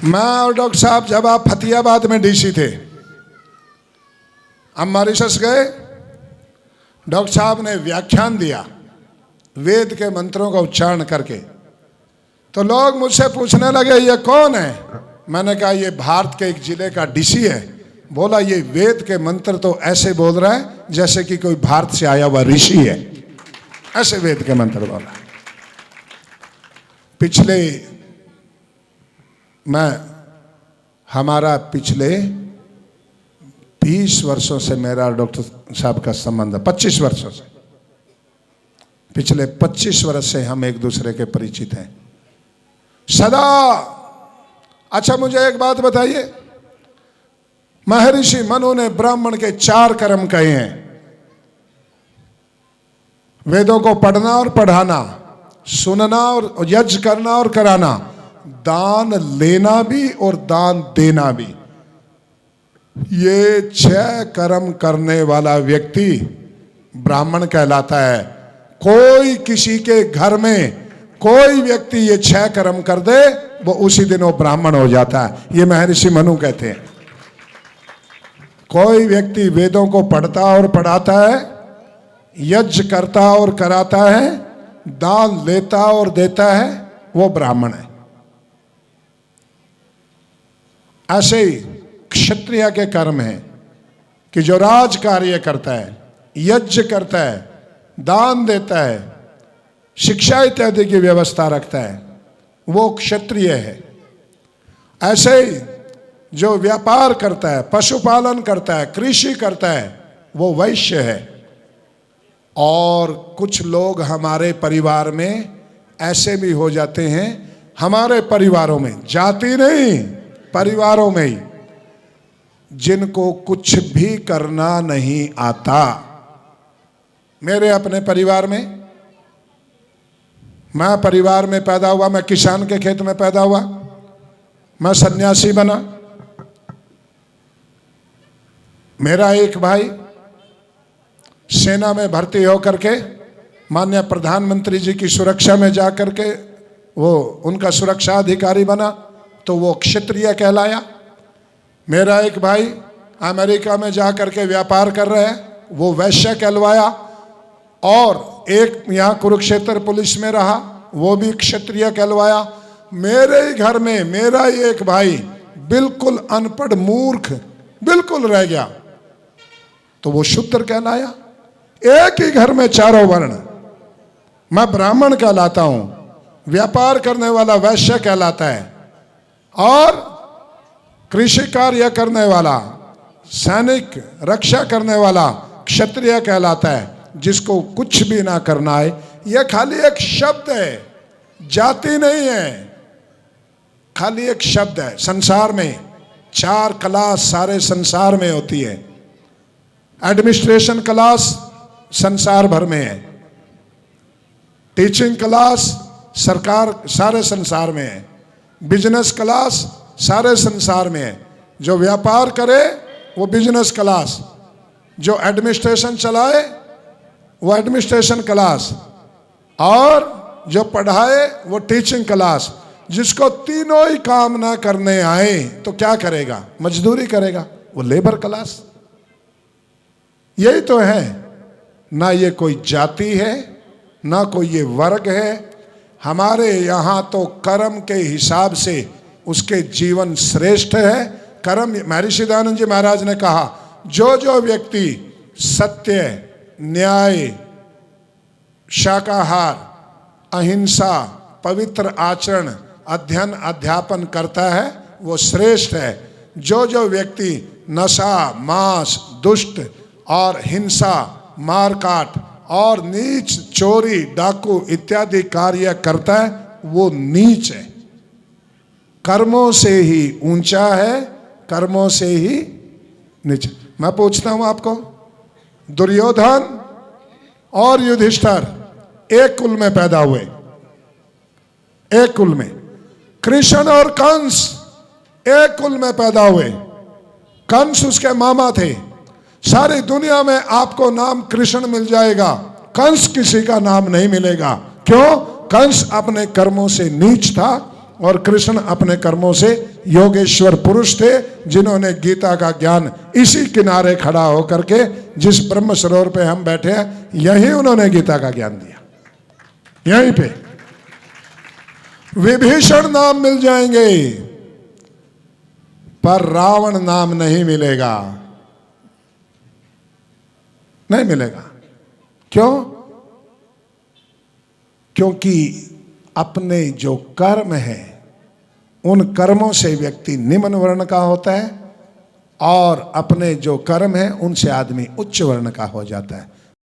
मैं और डॉक्टर साहब जब आप फतेहाबाद में डीसी थे, हम मॉरिशस गए, डॉक्टर साहब ने व्याख्यान दिया वेद के मंत्रों का उच्चारण करके। तो लोग मुझसे पूछने लगे ये कौन है। मैंने कहा ये भारत के एक जिले का डीसी है। बोला ये वेद के मंत्र तो ऐसे बोल रहा है जैसे कि कोई भारत से आया हुआ ऋषि है, ऐसे वेद के मंत्र बोला। हमारा पिछले 20 वर्षों से मेरा डॉक्टर साहब का संबंध है, 25 वर्षों से, पिछले 25 वर्ष से हम एक दूसरे के परिचित हैं सदा। अच्छा मुझे एक बात बताइए, महर्षि मनु ने ब्राह्मण के 4 कर्म कहे हैं, वेदों को पढ़ना और पढ़ाना, सुनना और यज्ञ करना और कराना, दान लेना भी और दान देना भी। ये 6 कर्म करने वाला व्यक्ति ब्राह्मण कहलाता है। कोई किसी के घर में कोई व्यक्ति ये 6 कर्म कर दे वो उसी दिन वो ब्राह्मण हो जाता है। ये महर्षि मनु कहते हैं। कोई व्यक्ति वेदों को पढ़ता और पढ़ाता है, यज्ञ करता और कराता है, दान लेता और देता है, वो ब्राह्मण है। ऐसे ही क्षत्रिय के कर्म है कि जो राज कार्य करता है, यज्ञ करता है, दान देता है, शिक्षा इत्यादि की व्यवस्था रखता है, वो क्षत्रिय है। ऐसे ही जो व्यापार करता है, पशुपालन करता है, कृषि करता है, वो वैश्य है। और कुछ लोग हमारे परिवार में ऐसे भी हो जाते हैं, हमारे परिवारों में, जाति नहीं, परिवारों में ही, जिनको कुछ भी करना नहीं आता। मेरे अपने परिवार में, मैं परिवार में पैदा हुआ, मैं किसान के खेत में पैदा हुआ, मैं सन्यासी बना। मेरा एक भाई सेना में भर्ती होकर के माननीय प्रधानमंत्री जी की सुरक्षा में जा करके वो उनका सुरक्षा अधिकारी बना, तो वो क्षत्रिय कहलाया। मेरा एक भाई अमेरिका में जा करके व्यापार कर रहा है, वो वैश्य कहलवाया। और एक यहाँ कुरुक्षेत्र पुलिस में रहा, वो भी क्षत्रिय कहलवाया। मेरे ही घर में मेरा ही एक भाई बिल्कुल अनपढ़ मूर्ख बिल्कुल रह गया, तो वो शूद्र कहलाया। एक ही घर में 4 वर्ण। मैं ब्राह्मण कहलाता हूं, व्यापार करने वाला वैश्य कहलाता है, और कृषि कार्य करने वाला, सैनिक रक्षा करने वाला क्षत्रिय कहलाता है। जिसको कुछ भी ना करना है, यह खाली एक शब्द है, जाति नहीं है, खाली एक शब्द है। संसार में 4 क्लास सारे संसार में होती है। एडमिनिस्ट्रेशन क्लास संसार भर में है, टीचिंग क्लास सरकार सारे संसार में है, बिजनेस क्लास सारे संसार में है। जो व्यापार करे वो बिजनेस क्लास, जो एडमिनिस्ट्रेशन चलाए वो एडमिनिस्ट्रेशन क्लास, और जो पढ़ाए वो टीचिंग क्लास। जिसको तीनों ही काम ना करने आए तो क्या करेगा? मजदूरी करेगा, वो लेबर क्लास। यही तो है। ना ये कोई जाति है, ना कोई ये वर्ग है। हमारे यहाँ तो कर्म के हिसाब से उसके जीवन श्रेष्ठ है। कर्म, महर्षि दयानंद जी महाराज ने कहा, जो व्यक्ति सत्य, न्याय, शाकाहार, अहिंसा, पवित्र आचरण, अध्ययन अध्यापन करता है वो श्रेष्ठ है। जो व्यक्ति नशा, मांस, दुष्ट और हिंसा, मारकाट और नीच, चोरी, डाकू इत्यादि कार्य करता है वो नीच है। कर्मों से ही ऊंचा है, कर्मों से ही नीचा। मैं पूछता हूं आपको, दुर्योधन और युधिष्ठिर एक कुल में पैदा हुए, एक कुल में। कृष्ण और कंस एक कुल में पैदा हुए। कंस उसके मामा थे। सारी दुनिया में आपको नाम कृष्ण मिल जाएगा, कंस किसी का नाम नहीं मिलेगा। क्यों? कंस अपने कर्मों से नीच था, और कृष्ण अपने कर्मों से योगेश्वर पुरुष थे, जिन्होंने गीता का ज्ञान इसी किनारे खड़ा होकर के, जिस ब्रह्म सरोवर पे हम बैठे हैं, यहीं उन्होंने गीता का ज्ञान दिया। यहीं पे विभीषण नाम मिल जाएंगे पर रावण नाम नहीं मिलेगा, नहीं मिलेगा। क्यों? क्योंकि अपने जो कर्म है उन कर्मों से व्यक्ति निम्न वर्ण का होता है और अपने जो कर्म है उनसे आदमी उच्च वर्ण का हो जाता है।